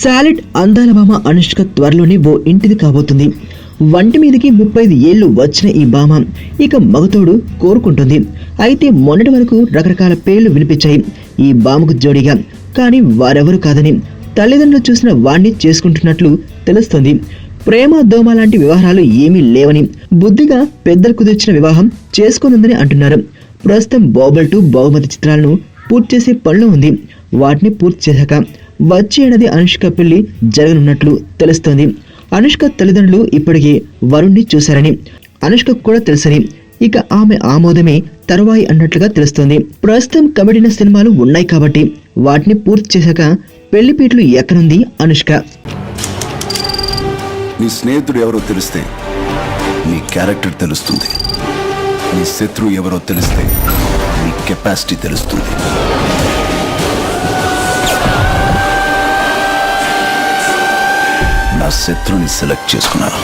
Solid అందాల భామ అనుష్క త్వరలోనే ఓ ఇంటిది కాబోతుంది. వంటి మీదకి 35 ఏళ్లు వచ్చిన ఈ భామ ఇక మగతోడు కోరుకుంటుంది. అయితే మొన్నటి వరకు రకరకాల పేర్లు వినిపించాయి ఈ భామకు జోడిగా. కానీ వారెవరు కాదని తల్లిదండ్రులు చూసిన వాణ్ణి చేసుకుంటున్నట్లు తెలుస్తోంది. ప్రేమ దోమ లాంటి వ్యవహారాలు ఏమీ లేవని, బుద్ధిగా పెద్దలు కుదిర్చిన వివాహం చేసుకోనుందని అంటున్నారు. ప్రస్తుతం బాహుబలి 2 బహుమతి చిత్రాలను పూర్తి చేసే పనిలో ఉంది. వాటిని పూర్తి చేశాక వచ్చే ఏడాది అనుష్క పెళ్లి జరగనున్నట్లు తెలుస్తోంది. అనుష్క తల్లిదండ్రులు ఇప్పటికే వరుణ్ణి చూశారని, అనుష్క కూడా తెలుసని, ఇక ఆమె ఆమోదమే తరువాయి అన్నట్లుగా తెలుస్తోంది. ప్రస్తుతం కమిడిన సినిమాలు ఉన్నాయి కాబట్టి వాటిని పూర్తి చేశాక పెళ్లిపీటలు ఎక్కనుంది అనుష్క. నీ స్నేహితుడు ఎవరో తెలిస్తే నీ క్యారెక్టర్ తెలుస్తుంది. నీ శత్రువు ఎవరో తెలిస్తే నీ కెపాసిటీ తెలుస్తుంది. నా శత్రువుని సెలెక్ట్ చేసుకున్నాను.